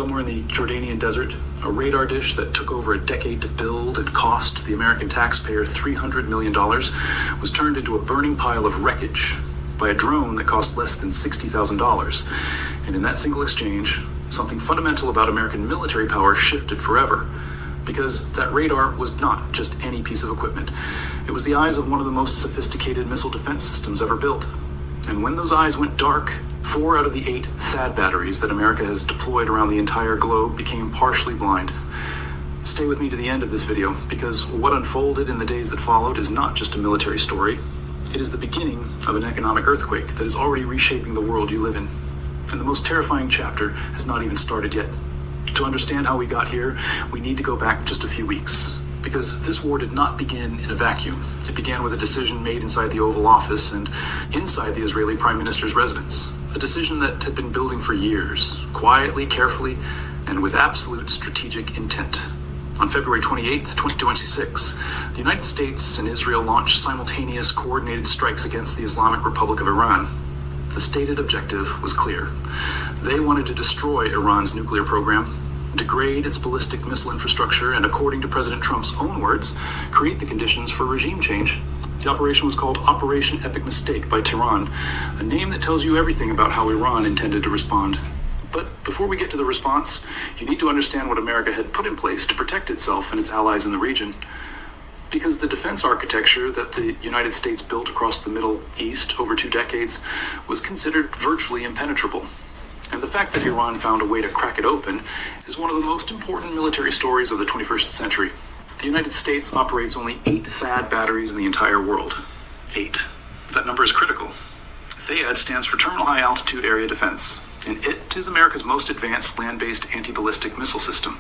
somewhere in the Jordanian desert, a radar dish that took over a decade to build and cost the American taxpayer $300 million was turned into a burning pile of wreckage by a drone that cost less than $60,000. And in that single exchange, something fundamental about American military power shifted forever. Because that radar was not just any piece of equipment. It was the eyes of one of the most sophisticated missile defense systems ever built. And when those eyes went dark, 4 out of the 8 THAAD batteries that America has deployed around the entire globe became partially blind. Stay with me to the end of this video, because what unfolded in the days that followed is not just a military story. It is the beginning of an economic earthquake that is already reshaping the world you live in. And the most terrifying chapter has not even started yet. To understand how we got here, we need to go back just a few weeks. Because this war did not begin in a vacuum. It began with a decision made inside the Oval Office and inside the Israeli Prime Minister's residence. A decision that had been building for years, quietly, carefully, and with absolute strategic intent. On February 28, 2026, the United States and Israel launched simultaneous coordinated strikes against the Islamic Republic of Iran. The stated objective was clear. They wanted to destroy Iran's nuclear program, degrade its ballistic missile infrastructure, and according to President Trump's own words, create the conditions for regime change. The operation was called Operation Epic Mistake by Tehran, a name that tells you everything about how Iran intended to respond. But before we get to the response, you need to understand what America had put in place to protect itself and its allies in the region. Because the defense architecture that the United States built across the Middle East over 2 decades was considered virtually impenetrable. And the fact that Iran found a way to crack it open is one of the most important military stories of the 21st century. The United States operates only 8 THAAD batteries in the entire world. 8. That number is critical. THAAD stands for Terminal High Altitude Area Defense, and it is America's most advanced land-based anti-ballistic missile system.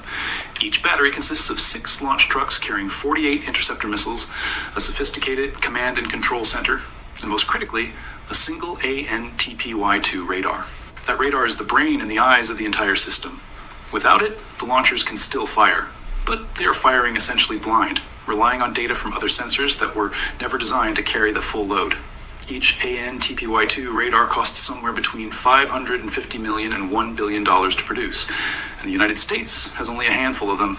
Each battery consists of 6 launch trucks carrying 48 interceptor missiles, a sophisticated command and control center, and most critically, a single ANTPY-2 radar. That radar is the brain and the eyes of the entire system. Without it, the launchers can still fire, but they are firing essentially blind, relying on data from other sensors that were never designed to carry the full load. Each ANTPY-2 radar costs somewhere between $550 million and $1 billion to produce, and the United States has only a handful of them.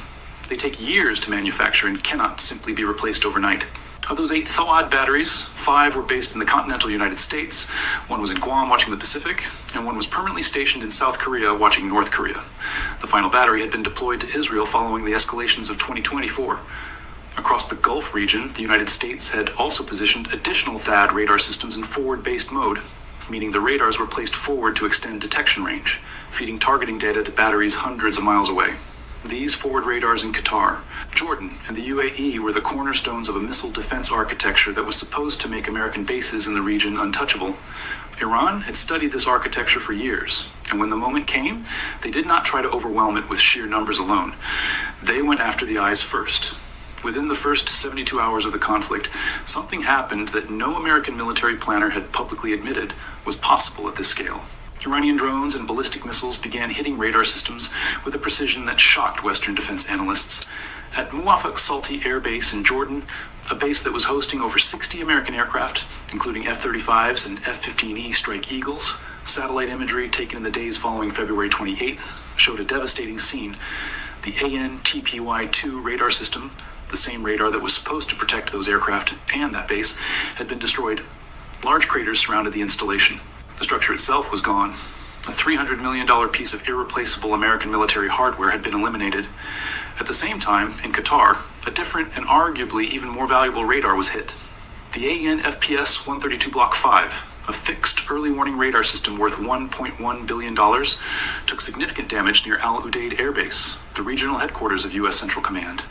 They take years to manufacture and cannot simply be replaced overnight. Of those 8 THAAD batteries, 5 were based in the continental United States, 1 was in Guam watching the Pacific, and 1 was permanently stationed in South Korea watching North Korea. The final battery had been deployed to Israel following the escalations of 2024. Across the Gulf region, the United States had also positioned additional THAAD radar systems in forward-based mode, meaning the radars were placed forward to extend detection range, feeding targeting data to batteries hundreds of miles away. These forward radars in Qatar, Jordan, and the UAE were the cornerstones of a missile defense architecture that was supposed to make American bases in the region untouchable. Iran had studied this architecture for years, and when the moment came, they did not try to overwhelm it with sheer numbers alone. They went after the eyes first. Within the first 72 hours of the conflict, something happened that no American military planner had publicly admitted was possible at this scale. Iranian drones and ballistic missiles began hitting radar systems with a precision that shocked Western defense analysts. At Muwafaq Salti Air Base in Jordan, a base that was hosting over 60 American aircraft, including F-35s and F-15E Strike Eagles, satellite imagery taken in the days following February 28th showed a devastating scene. The ANTPY-2 radar system, the same radar that was supposed to protect those aircraft and that base, had been destroyed. Large craters surrounded the installation. The structure itself was gone. A $300 million piece of irreplaceable American military hardware had been eliminated. At the same time, in Qatar, a different and arguably even more valuable radar was hit. The AN-FPS-132 Block 5, a fixed early warning radar system worth $1.1 billion, took significant damage near Al Udeid Air Base, the regional headquarters of U.S. Central Command.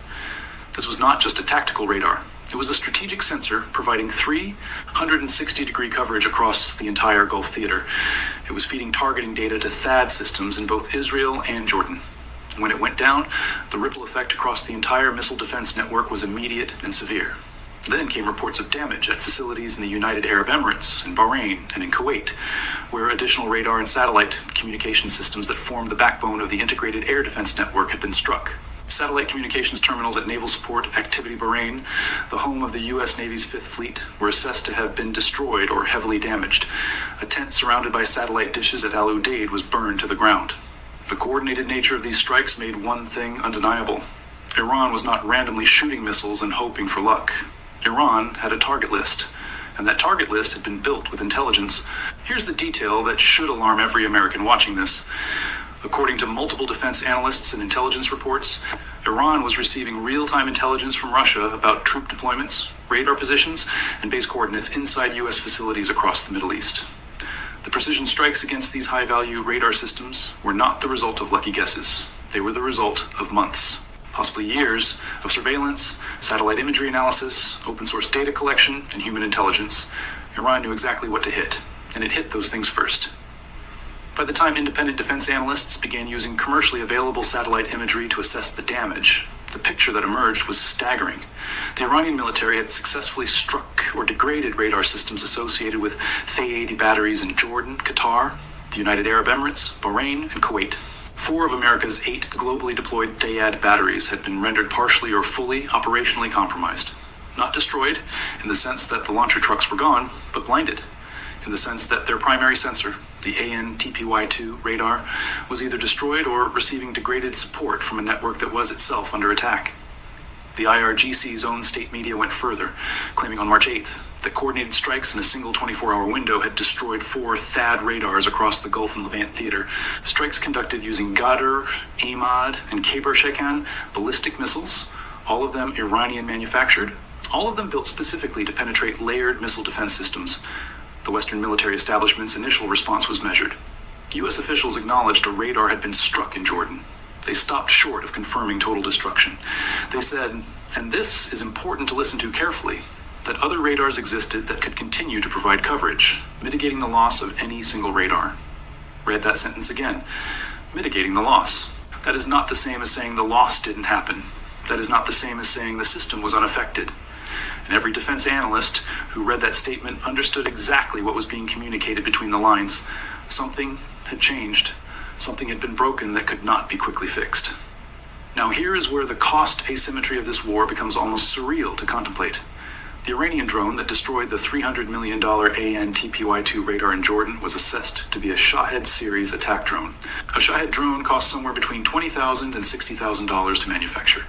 This was not just a tactical radar. It was a strategic sensor providing 360-degree coverage across the entire Gulf theater. It was feeding targeting data to THAAD systems in both Israel and Jordan. When it went down, the ripple effect across the entire missile defense network was immediate and severe. Then came reports of damage at facilities in the United Arab Emirates, in Bahrain, and in Kuwait, where additional radar and satellite communication systems that formed the backbone of the integrated air defense network had been struck. Satellite communications terminals at Naval Support Activity Bahrain, the home of the U.S. Navy's 5th Fleet, were assessed to have been destroyed or heavily damaged. A tent surrounded by satellite dishes at Al Udeid was burned to the ground. The coordinated nature of these strikes made one thing undeniable. Iran was not randomly shooting missiles and hoping for luck. Iran had a target list, and that target list had been built with intelligence. Here's the detail that should alarm every American watching this. According to multiple defense analysts and intelligence reports, Iran was receiving real-time intelligence from Russia about troop deployments, radar positions, and base coordinates inside U.S. facilities across the Middle East. The precision strikes against these high-value radar systems were not the result of lucky guesses. They were the result of months, possibly years, of surveillance, satellite imagery analysis, open-source data collection, and human intelligence. Iran knew exactly what to hit, and it hit those things first. By the time independent defense analysts began using commercially available satellite imagery to assess the damage, the picture that emerged was staggering. The Iranian military had successfully struck or degraded radar systems associated with THAAD batteries in Jordan, Qatar, the United Arab Emirates, Bahrain, and Kuwait. 4 of America's 8 globally deployed THAAD batteries had been rendered partially or fully operationally compromised. Not destroyed, in the sense that the launcher trucks were gone, but blinded, in the sense that their primary sensor, the AN/TPY-2 radar, was either destroyed or receiving degraded support from a network that was itself under attack. The IRGC's own state media went further, claiming on March 8th that coordinated strikes in a single 24-hour window had destroyed 4 THAAD radars across the Gulf and Levant theater. Strikes conducted using Ghadr, Ahmad, and Khyber-Shekan ballistic missiles, all of them Iranian manufactured, all of them built specifically to penetrate layered missile defense systems. The Western military establishment's initial response was measured. U.S. officials acknowledged a radar had been struck in Jordan. They stopped short of confirming total destruction. They said, and this is important to listen to carefully, that other radars existed that could continue to provide coverage, mitigating the loss of any single radar. Read that sentence again. Mitigating the loss. That is not the same as saying the loss didn't happen. That is not the same as saying the system was unaffected. And every defense analyst who read that statement understood exactly what was being communicated between the lines. Something had changed. Something had been broken that could not be quickly fixed. Now here is where the cost asymmetry of this war becomes almost surreal to contemplate. The Iranian drone that destroyed the $300 million AN/TPY-2 radar in Jordan was assessed to be a Shahed series attack drone. A Shahed drone costs somewhere between $20,000 and $60,000 to manufacture.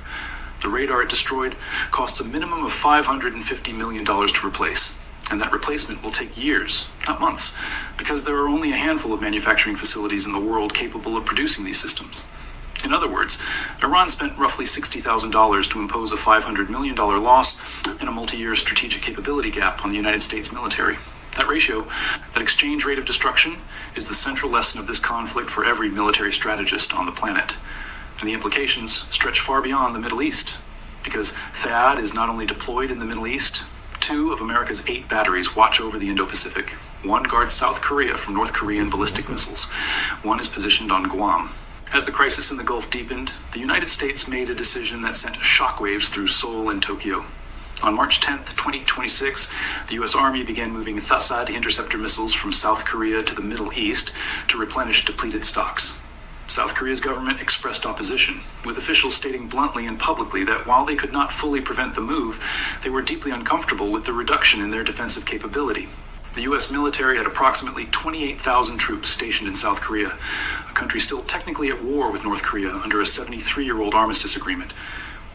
The radar it destroyed costs a minimum of $550 million to replace. And that replacement will take years, not months, because there are only a handful of manufacturing facilities in the world capable of producing these systems. In other words, Iran spent roughly $60,000 to impose a $500 million loss and a multi-year strategic capability gap on the United States military. That ratio, that exchange rate of destruction, is the central lesson of this conflict for every military strategist on the planet. And the implications stretch far beyond the Middle East, because THAAD is not only deployed in the Middle East, 2 of America's 8 batteries watch over the Indo-Pacific. 1 guards South Korea from North Korean ballistic missiles. 1 is positioned on Guam. As the crisis in the Gulf deepened, the United States made a decision that sent shockwaves through Seoul and Tokyo. On March 10, 2026, the U.S. Army began moving THAAD interceptor missiles from South Korea to the Middle East to replenish depleted stocks. South Korea's government expressed opposition, with officials stating bluntly and publicly that while they could not fully prevent the move, they were deeply uncomfortable with the reduction in their defensive capability. The U.S. military had approximately 28,000 troops stationed in South Korea, a country still technically at war with North Korea under a 73-year-old armistice agreement.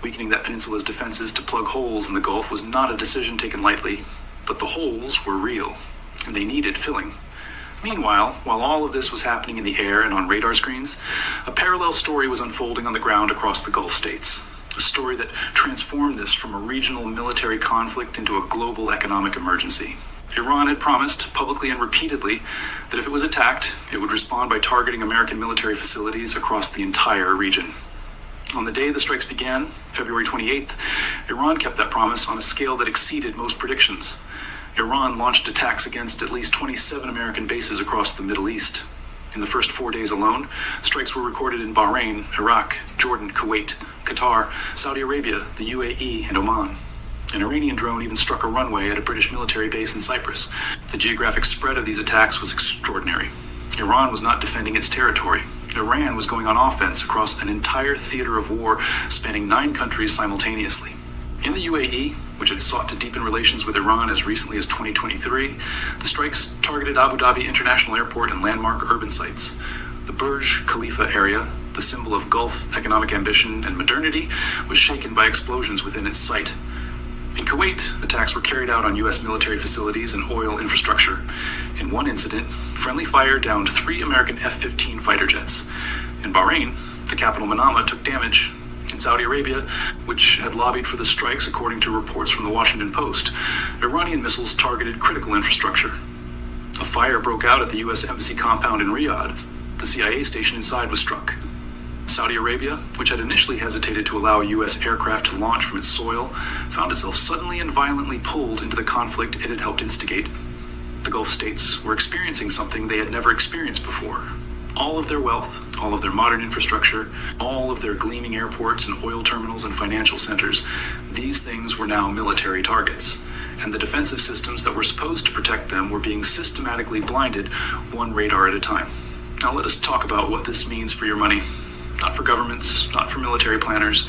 Weakening that peninsula's defenses to plug holes in the Gulf was not a decision taken lightly, but the holes were real, and they needed filling. Meanwhile, while all of this was happening in the air and on radar screens, a parallel story was unfolding on the ground across the Gulf states. A story that transformed this from a regional military conflict into a global economic emergency. Iran had promised, publicly and repeatedly, that if it was attacked, it would respond by targeting American military facilities across the entire region. On the day the strikes began, February 28th, Iran kept that promise on a scale that exceeded most predictions. Iran launched attacks against at least 27 American bases across the Middle East. In the first 4 days alone, strikes were recorded in Bahrain, Iraq, Jordan, Kuwait, Qatar, Saudi Arabia, the UAE, and Oman. An Iranian drone even struck a runway at a British military base in Cyprus. The geographic spread of these attacks was extraordinary. Iran was not defending its territory. Iran was going on offense across an entire theater of war spanning 9 countries simultaneously. In the UAE, which had sought to deepen relations with Iran as recently as 2023, the strikes targeted Abu Dhabi International Airport and landmark urban sites. The Burj Khalifa area, the symbol of Gulf economic ambition and modernity, was shaken by explosions within its site. In Kuwait, attacks were carried out on U.S. military facilities and oil infrastructure. In one incident, friendly fire downed 3 American F-15 fighter jets. In Bahrain, the capital Manama took damage. In Saudi Arabia, which had lobbied for the strikes according to reports from the Washington Post, Iranian missiles targeted critical infrastructure. A fire broke out at the U.S. Embassy compound in Riyadh. The CIA station inside was struck. Saudi Arabia, which had initially hesitated to allow U.S. aircraft to launch from its soil, found itself suddenly and violently pulled into the conflict it had helped instigate. The Gulf states were experiencing something they had never experienced before. All of their wealth, all of their modern infrastructure, all of their gleaming airports and oil terminals and financial centers, these things were now military targets. And the defensive systems that were supposed to protect them were being systematically blinded, one radar at a time. Now let us talk about what this means for your money. Not for governments, not for military planners.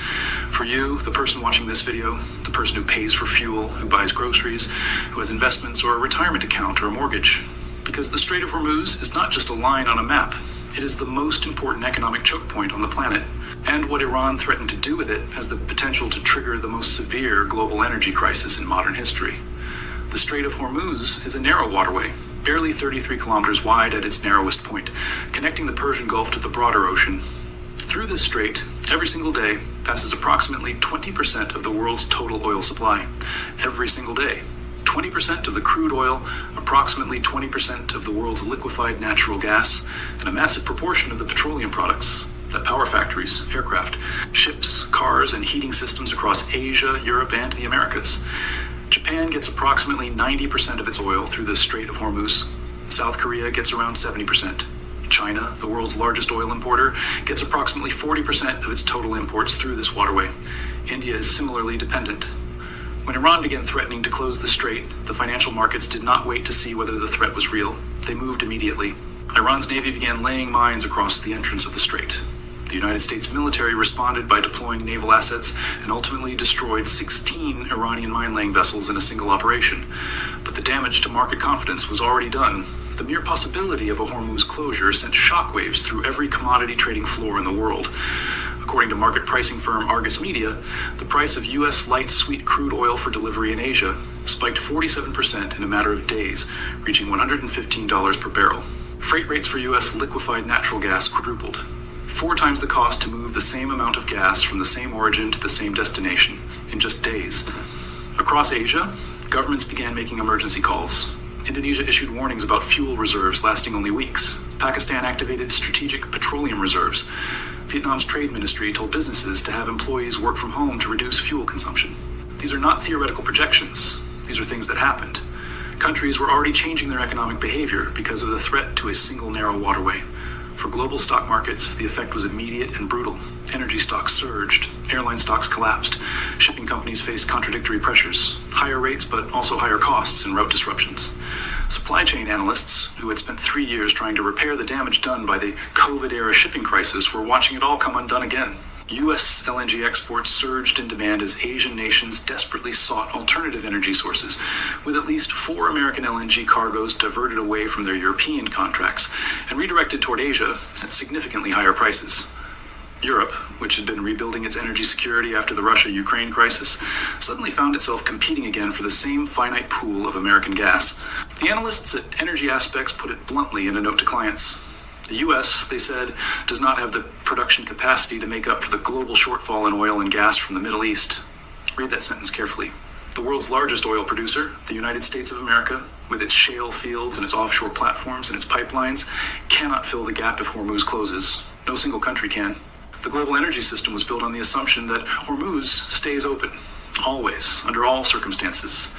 For you, the person watching this video, the person who pays for fuel, who buys groceries, who has investments or a retirement account or a mortgage. Because the Strait of Hormuz is not just a line on a map. It is the most important economic choke point on the planet. And what Iran threatened to do with it has the potential to trigger the most severe global energy crisis in modern history. The Strait of Hormuz is a narrow waterway, barely 33 kilometers wide at its narrowest point, connecting the Persian Gulf to the broader ocean. Through this strait, every single day, passes approximately 20% of the world's total oil supply. Every single day. 20% of the crude oil, approximately 20% of the world's liquefied natural gas, and a massive proportion of the petroleum products that power factories, aircraft, ships, cars, and heating systems across Asia, Europe, and the Americas. Japan gets approximately 90% of its oil through the Strait of Hormuz. South Korea gets around 70%. China, the world's largest oil importer, gets approximately 40% of its total imports through this waterway. India is similarly dependent. When Iran began threatening to close the strait, the financial markets did not wait to see whether the threat was real. They moved immediately. Iran's navy began laying mines across the entrance of the strait. The United States military responded by deploying naval assets and ultimately destroyed 16 Iranian mine-laying vessels in a single operation. But the damage to market confidence was already done. The mere possibility of a Hormuz closure sent shockwaves through every commodity trading floor in the world. According to market pricing firm Argus Media, the price of U.S. light sweet crude oil for delivery in Asia spiked 47% in a matter of days, reaching $115 per barrel. Freight rates for U.S. liquefied natural gas quadrupled. 4 times the cost to move the same amount of gas from the same origin to the same destination in just days. Across Asia, governments began making emergency calls. Indonesia issued warnings about fuel reserves lasting only weeks. Pakistan activated strategic petroleum reserves. Vietnam's trade ministry told businesses to have employees work from home to reduce fuel consumption. These are not theoretical projections. These are things that happened. Countries were already changing their economic behavior because of the threat to a single narrow waterway. For global stock markets, the effect was immediate and brutal. Energy stocks surged, airline stocks collapsed, shipping companies faced contradictory pressures, higher rates but also higher costs and route disruptions. Supply chain analysts, who had spent 3 years trying to repair the damage done by the COVID-era shipping crisis, were watching it all come undone again. U.S. LNG exports surged in demand as Asian nations desperately sought alternative energy sources, with at least 4 American LNG cargoes diverted away from their European contracts and redirected toward Asia at significantly higher prices. Europe, which had been rebuilding its energy security after the Russia-Ukraine crisis, suddenly found itself competing again for the same finite pool of American gas. The analysts at Energy Aspects put it bluntly in a note to clients. The U.S., they said, does not have the production capacity to make up for the global shortfall in oil and gas from the Middle East. Read that sentence carefully. The world's largest oil producer, the United States of America, with its shale fields and its offshore platforms and its pipelines, cannot fill the gap if Hormuz closes. No single country can. The global energy system was built on the assumption that Hormuz stays open, always, under all circumstances.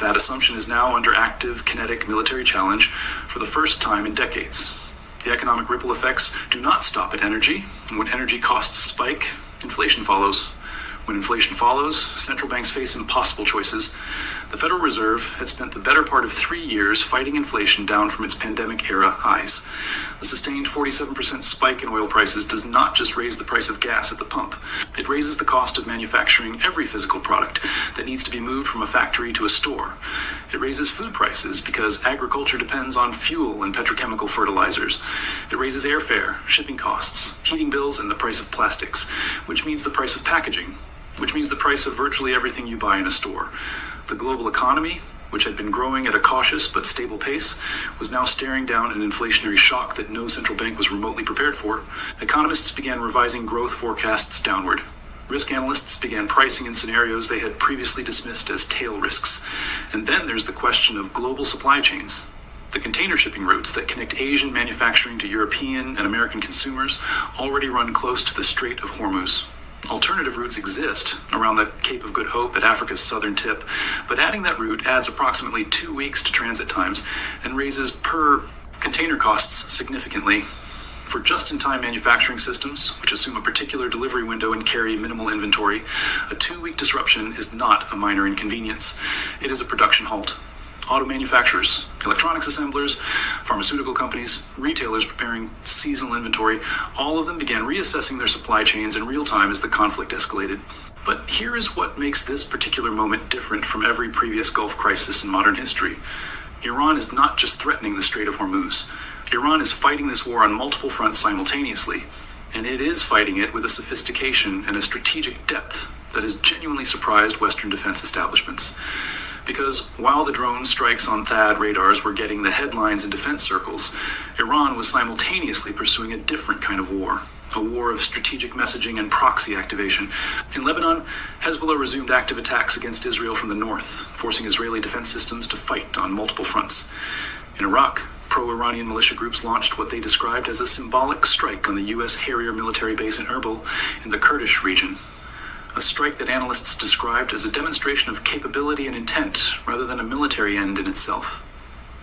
That assumption is now under active kinetic military challenge for the first time in decades. The economic ripple effects do not stop at energy, and when energy costs spike, inflation follows. When inflation follows, central banks face impossible choices. The Federal Reserve had spent the better part of 3 years fighting inflation down from its pandemic-era highs. A sustained 47% spike in oil prices does not just raise the price of gas at the pump. It raises the cost of manufacturing every physical product that needs to be moved from a factory to a store. It raises food prices because agriculture depends on fuel and petrochemical fertilizers. It raises airfare, shipping costs, heating bills, and the price of plastics, which means the price of packaging, which means the price of virtually everything you buy in a store. The global economy, which had been growing at a cautious but stable pace, was now staring down an inflationary shock that no central bank was remotely prepared for. Economists began revising growth forecasts downward. Risk analysts began pricing in scenarios they had previously dismissed as tail risks. And then there's the question of global supply chains. The container shipping routes that connect Asian manufacturing to European and American consumers already run close to the Strait of Hormuz. Alternative routes exist around the Cape of Good Hope at Africa's southern tip, but adding that route adds approximately 2 weeks to transit times and raises per container costs significantly. For just-in-time manufacturing systems, which assume a particular delivery window and carry minimal inventory, a 2-week disruption is not a minor inconvenience. It is a production halt. Auto manufacturers, electronics assemblers, pharmaceutical companies, retailers preparing seasonal inventory, all of them began reassessing their supply chains in real time as the conflict escalated. But here is what makes this particular moment different from every previous Gulf crisis in modern history. Iran is not just threatening the Strait of Hormuz. Iran is fighting this war on multiple fronts simultaneously, and it is fighting it with a sophistication and a strategic depth that has genuinely surprised Western defense establishments. Because while the drone strikes on THAAD radars were getting the headlines in defense circles, Iran was simultaneously pursuing a different kind of war, a war of strategic messaging and proxy activation. In Lebanon, Hezbollah resumed active attacks against Israel from the north, forcing Israeli defense systems to fight on multiple fronts. In Iraq, pro-Iranian militia groups launched what they described as a symbolic strike on the U.S. Harrier military base in Erbil in the Kurdish region. A strike that analysts described as a demonstration of capability and intent rather than a military end in itself.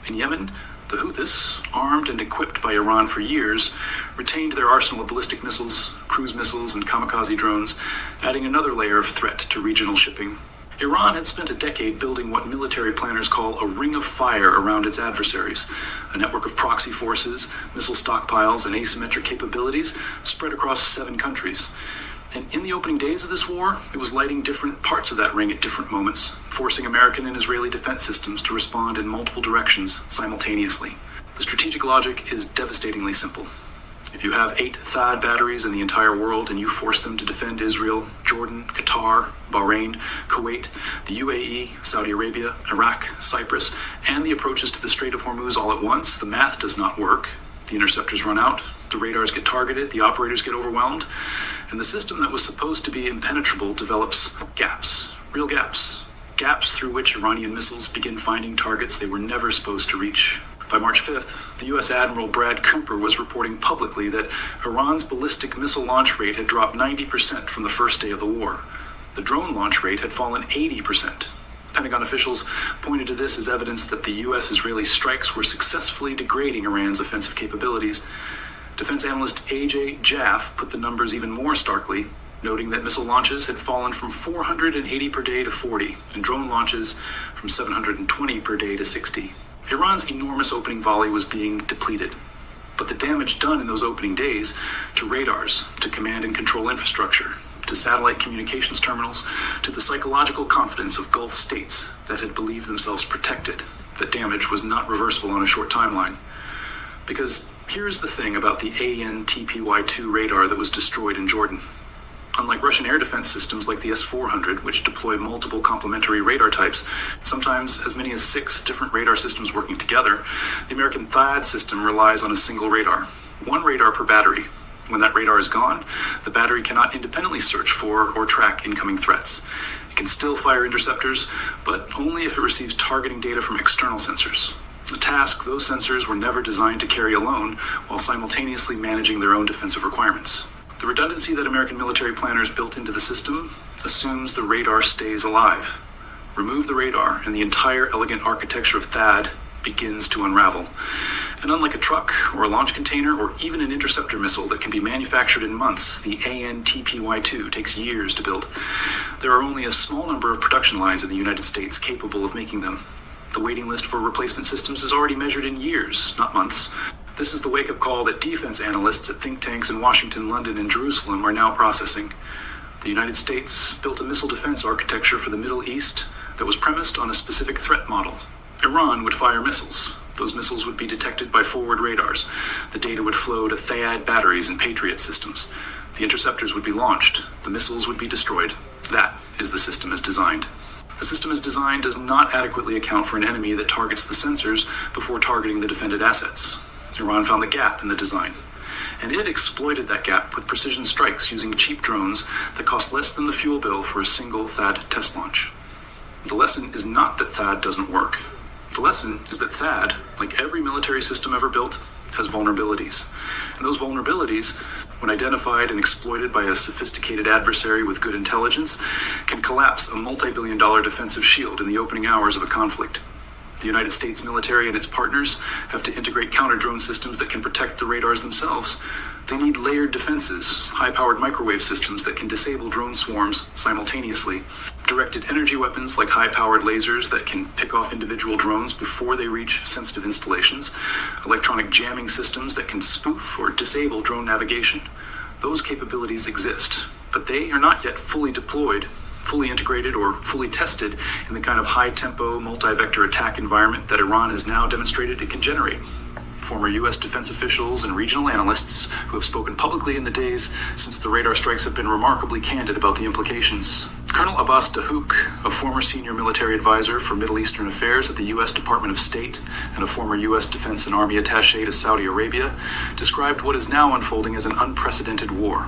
In Yemen, the Houthis, armed and equipped by Iran for years, retained their arsenal of ballistic missiles, cruise missiles, and kamikaze drones, adding another layer of threat to regional shipping. Iran had spent a decade building what military planners call a ring of fire around its adversaries, a network of proxy forces, missile stockpiles, and asymmetric capabilities spread across 7 countries. And in the opening days of this war, it was lighting different parts of that ring at different moments, forcing American and Israeli defense systems to respond in multiple directions simultaneously. The strategic logic is devastatingly simple. If you have 8 THAAD batteries in the entire world and you force them to defend Israel, Jordan, Qatar, Bahrain, Kuwait, the UAE, Saudi Arabia, Iraq, Cyprus, and the approaches to the Strait of Hormuz all at once, the math does not work. The interceptors run out, the radars get targeted, the operators get overwhelmed, and the system that was supposed to be impenetrable develops gaps, real gaps, gaps through which Iranian missiles begin finding targets they were never supposed to reach. By March 5th, the U.S. Admiral Brad Cooper was reporting publicly that Iran's ballistic missile launch rate had dropped 90% from the first day of the war. The drone launch rate had fallen 80%. Pentagon officials pointed to this as evidence that the U.S.-Israeli strikes were successfully degrading Iran's offensive capabilities. Defense analyst A.J. Jaff put the numbers even more starkly, noting that missile launches had fallen from 480 per day to 40, and drone launches from 720 per day to 60. Iran's enormous opening volley was being depleted, but the damage done in those opening days to radars, to command and control infrastructure, to satellite communications terminals, to the psychological confidence of Gulf states that had believed themselves protected, that damage was not reversible on a short timeline. Because here's the thing about the AN/TPY-2 radar that was destroyed in Jordan. Unlike Russian air defense systems like the S-400, which deploy multiple complementary radar types, sometimes as many as 6 different radar systems working together, the American THAAD system relies on a single radar, 1 radar per battery. When that radar is gone, the battery cannot independently search for or track incoming threats. It can still fire interceptors, but only if it receives targeting data from external sensors. A task those sensors were never designed to carry alone, while simultaneously managing their own defensive requirements. The redundancy that American military planners built into the system assumes the radar stays alive. Remove the radar, and the entire elegant architecture of THAAD begins to unravel. And unlike a truck or a launch container or even an interceptor missile that can be manufactured in months, the AN/TPY-2 takes years to build. There are only a small number of production lines in the United States capable of making them. The waiting list for replacement systems is already measured in years, not months. This is the wake-up call that defense analysts at think tanks in Washington, London, and Jerusalem are now processing. The United States built a missile defense architecture for the Middle East that was premised on a specific threat model. Iran would fire missiles. Those missiles would be detected by forward radars. The data would flow to THAAD batteries and Patriot systems. The interceptors would be launched. The missiles would be destroyed. That is the system as designed. The system as designed does not adequately account for an enemy that targets the sensors before targeting the defended assets. Iran found the gap in the design, and it exploited that gap with precision strikes using cheap drones that cost less than the fuel bill for a single THAAD test launch. The lesson is not that THAAD doesn't work. The lesson is that THAAD, like every military system ever built, has vulnerabilities. And those vulnerabilities, when identified and exploited by a sophisticated adversary with good intelligence, can collapse a multi-billion-dollar defensive shield in the opening hours of a conflict. The United States military and its partners have to integrate counter-drone systems that can protect the radars themselves. They need layered defenses, high-powered microwave systems that can disable drone swarms simultaneously, directed energy weapons like high-powered lasers that can pick off individual drones before they reach sensitive installations, electronic jamming systems that can spoof or disable drone navigation. Those capabilities exist, but they are not yet fully deployed, fully integrated, or fully tested in the kind of high-tempo, multi-vector attack environment that Iran has now demonstrated it can generate. Former U.S. defense officials and regional analysts who have spoken publicly in the days since the radar strikes have been remarkably candid about the implications. Colonel Abbas Dahouk, a former senior military advisor for Middle Eastern affairs at the U.S. Department of State and a former U.S. Defense and Army attaché to Saudi Arabia, described what is now unfolding as an unprecedented war,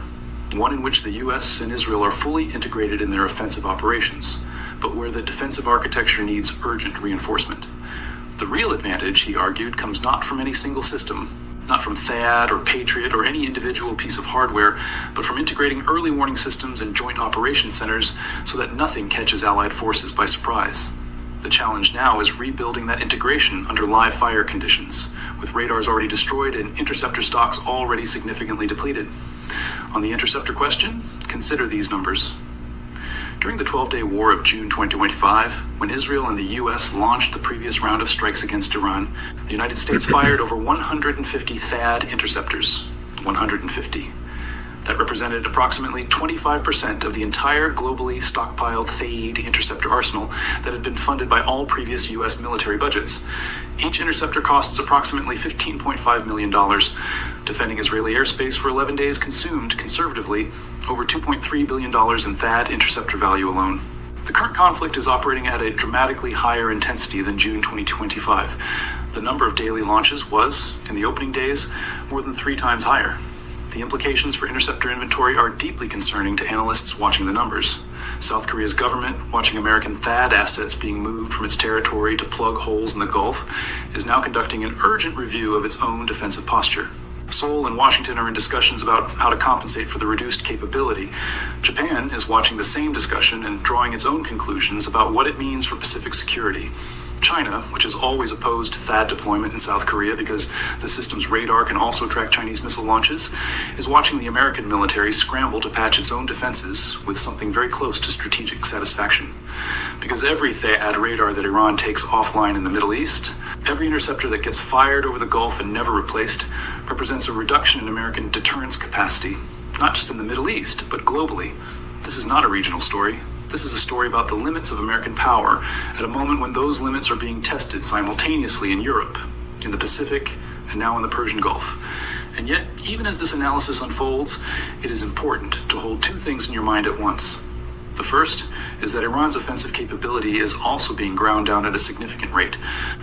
one in which the U.S. and Israel are fully integrated in their offensive operations, but where the defensive architecture needs urgent reinforcement. The real advantage, he argued, comes not from any single system, not from THAAD or Patriot or any individual piece of hardware, but from integrating early warning systems and joint operation centers so that nothing catches Allied forces by surprise. The challenge now is rebuilding that integration under live fire conditions, with radars already destroyed and interceptor stocks already significantly depleted. On the interceptor question, consider these numbers. During the 12-day war of June 2025, when Israel and the U.S. launched the previous round of strikes against Iran, the United States fired over 150 THAAD interceptors. 150. That represented approximately 25% of the entire globally stockpiled THAAD interceptor arsenal that had been funded by all previous U.S. military budgets. Each interceptor costs approximately $15.5 million. Defending Israeli airspace for 11 days consumed, conservatively, over $2.3 billion in THAAD interceptor value alone. The current conflict is operating at a dramatically higher intensity than June 2025. The number of daily launches was, in the opening days, more than 3 times higher. The implications for interceptor inventory are deeply concerning to analysts watching the numbers. South Korea's government, watching American THAAD assets being moved from its territory to plug holes in the Gulf, is now conducting an urgent review of its own defensive posture. Seoul and Washington are in discussions about how to compensate for the reduced capability. Japan is watching the same discussion and drawing its own conclusions about what it means for Pacific security. China, which has always opposed THAAD deployment in South Korea because the system's radar can also track Chinese missile launches, is watching the American military scramble to patch its own defenses with something very close to strategic satisfaction. Because every THAAD radar that Iran takes offline in the Middle East, every interceptor that gets fired over the Gulf and never replaced, represents a reduction in American deterrence capacity, not just in the Middle East, but globally. This is not a regional story. This is a story about the limits of American power at a moment when those limits are being tested simultaneously in Europe, in the Pacific, and now in the Persian Gulf. And yet, even as this analysis unfolds, it is important to hold 2 things in your mind at once. The first is that Iran's offensive capability is also being ground down at a significant rate.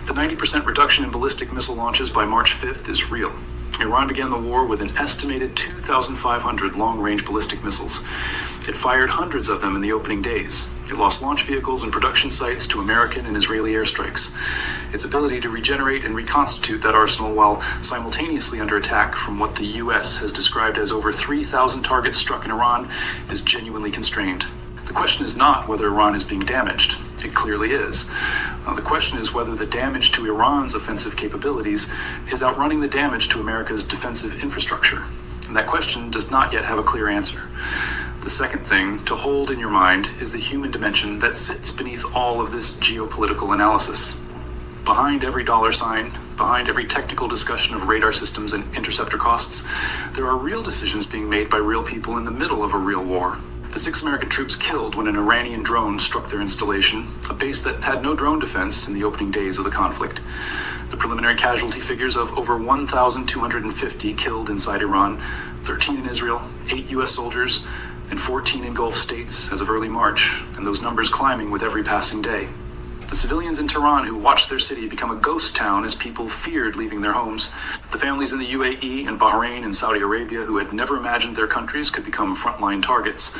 The 90% reduction in ballistic missile launches by March 5th is real. Iran began the war with an estimated 2,500 long-range ballistic missiles. It fired hundreds of them in the opening days. It lost launch vehicles and production sites to American and Israeli airstrikes. Its ability to regenerate and reconstitute that arsenal while simultaneously under attack from what the U.S. has described as over 3,000 targets struck in Iran is genuinely constrained. The question is not whether Iran is being damaged. It clearly is. The question is whether the damage to Iran's offensive capabilities is outrunning the damage to America's defensive infrastructure. And that question does not yet have a clear answer. The second thing to hold in your mind is the human dimension that sits beneath all of this geopolitical analysis. Behind every dollar sign, behind every technical discussion of radar systems and interceptor costs, there are real decisions being made by real people in the middle of a real war. The 6 American troops killed when an Iranian drone struck their installation, a base that had no drone defense in the opening days of the conflict. The preliminary casualty figures of over 1,250 killed inside Iran, 13 in Israel, 8 U.S. soldiers, and 14 in Gulf states as of early March, and those numbers climbing with every passing day. The civilians in Tehran who watched their city become a ghost town as people feared leaving their homes. The families in the UAE and Bahrain and Saudi Arabia who had never imagined their countries could become frontline targets.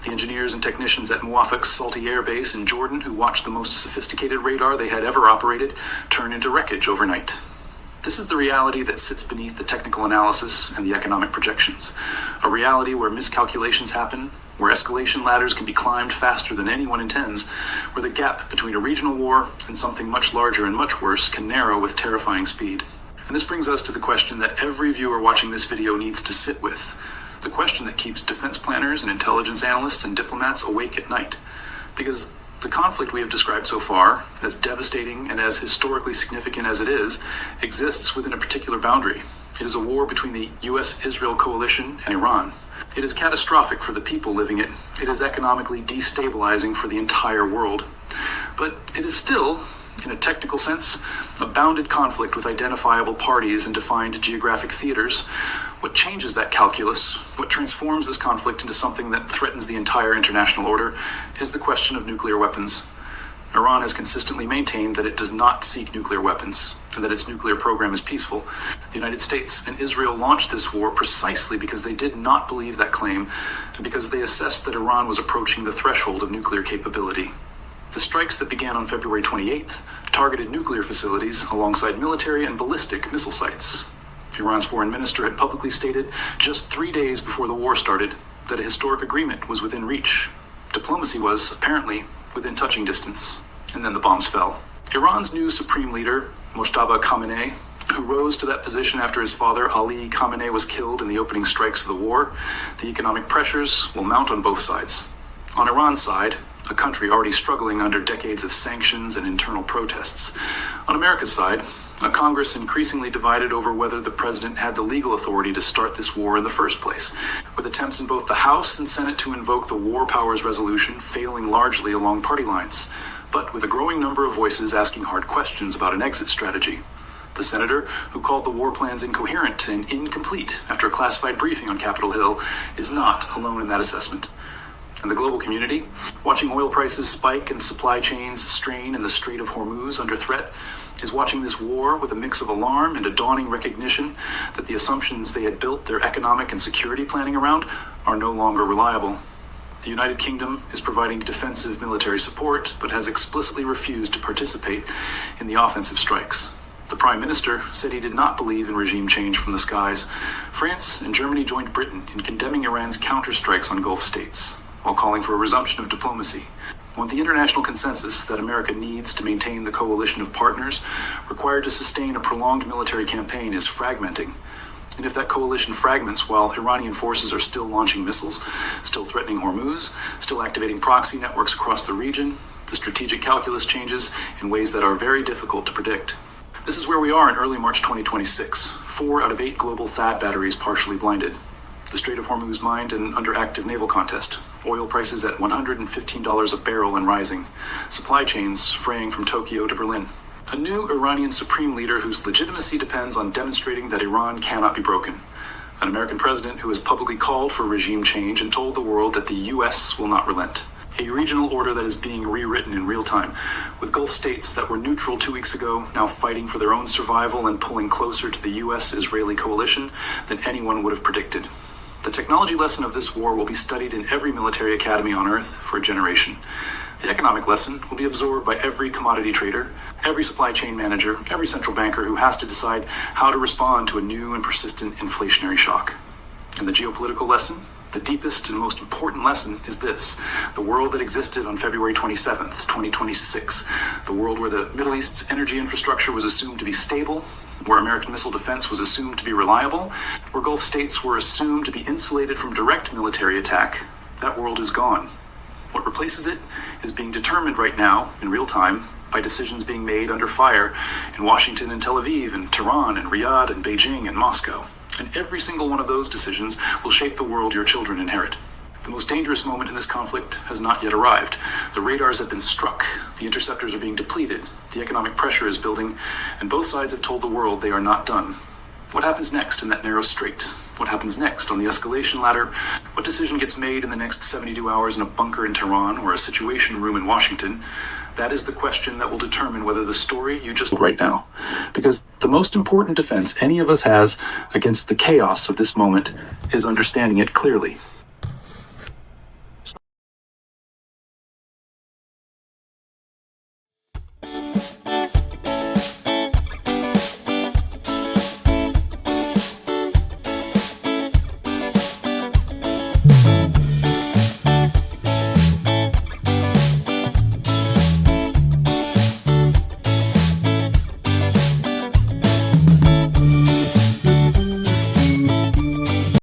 The engineers and technicians at Muwaffaq's Salty Air Base in Jordan who watched the most sophisticated radar they had ever operated turn into wreckage overnight. This is the reality that sits beneath the technical analysis and the economic projections. A reality where miscalculations happen, where escalation ladders can be climbed faster than anyone intends, where the gap between a regional war and something much larger and much worse can narrow with terrifying speed. And this brings us to the question that every viewer watching this video needs to sit with. The question that keeps defense planners and intelligence analysts and diplomats awake at night. Because the conflict we have described so far, as devastating and as historically significant as it is, exists within a particular boundary. It is a war between the US-Israel coalition and Iran. It is catastrophic for the people living it. It is economically destabilizing for the entire world. But it is still, in a technical sense, a bounded conflict with identifiable parties and defined geographic theaters. What changes that calculus, what transforms this conflict into something that threatens the entire international order, is the question of nuclear weapons. Iran has consistently maintained that it does not seek nuclear weapons, and that its nuclear program is peaceful. The United States and Israel launched this war precisely because they did not believe that claim, and because they assessed that Iran was approaching the threshold of nuclear capability. The strikes that began on February 28th targeted nuclear facilities alongside military and ballistic missile sites. Iran's foreign minister had publicly stated just 3 days before the war started that a historic agreement was within reach. Diplomacy was, apparently, within touching distance. And then the bombs fell. Iran's new supreme leader, Mojtaba Khamenei, who rose to that position after his father Ali Khamenei was killed in the opening strikes of the war, the economic pressures will mount on both sides. On Iran's side, a country already struggling under decades of sanctions and internal protests. On America's side, a Congress increasingly divided over whether the president had the legal authority to start this war in the first place, with attempts in both the House and Senate to invoke the War Powers Resolution failing largely along party lines, but with a growing number of voices asking hard questions about an exit strategy. The senator, who called the war plans incoherent and incomplete after a classified briefing on Capitol Hill, is not alone in that assessment. And the global community, watching oil prices spike and supply chains strain in the Strait of Hormuz under threat, is watching this war with a mix of alarm and a dawning recognition that the assumptions they had built their economic and security planning around are no longer reliable. The United Kingdom is providing defensive military support, but has explicitly refused to participate in the offensive strikes. The Prime Minister said he did not believe in regime change from the skies. France and Germany joined Britain in condemning Iran's counterstrikes on Gulf states, while calling for a resumption of diplomacy. Want the international consensus that America needs to maintain the coalition of partners required to sustain a prolonged military campaign is fragmenting. And if that coalition fragments while Iranian forces are still launching missiles, still threatening Hormuz, still activating proxy networks across the region, the strategic calculus changes in ways that are very difficult to predict. This is where we are in early March 2026, 4 out of 8 global THAAD batteries partially blinded. The Strait of Hormuz mined and under active naval contest. Oil prices at $115 a barrel and rising. Supply chains fraying from Tokyo to Berlin. A new Iranian supreme leader whose legitimacy depends on demonstrating that Iran cannot be broken. An American president who has publicly called for regime change and told the world that the US will not relent. A regional order that is being rewritten in real time, with Gulf states that were neutral 2 weeks ago now fighting for their own survival and pulling closer to the US-Israeli coalition than anyone would have predicted. The technology lesson of this war will be studied in every military academy on Earth for a generation. The economic lesson will be absorbed by every commodity trader, every supply chain manager, every central banker who has to decide how to respond to a new and persistent inflationary shock. And the geopolitical lesson, the deepest and most important lesson, is this: the world that existed on February 27th, 2026, the world where the Middle East's energy infrastructure was assumed to be stable, where American missile defense was assumed to be reliable, where Gulf states were assumed to be insulated from direct military attack, that world is gone. What replaces it is being determined right now, in real time, by decisions being made under fire in Washington and Tel Aviv and Tehran and Riyadh and Beijing and Moscow. And every single one of those decisions will shape the world your children inherit. The most dangerous moment in this conflict has not yet arrived. The radars have been struck, the interceptors are being depleted, the economic pressure is building, and both sides have told the world they are not done. What happens next in that narrow strait? What happens next on the escalation ladder? What decision gets made in the next 72 hours in a bunker in Tehran or a situation room in Washington? That is the question that will determine whether the story you just right now. Because the most important defense any of us has against the chaos of this moment is understanding it clearly.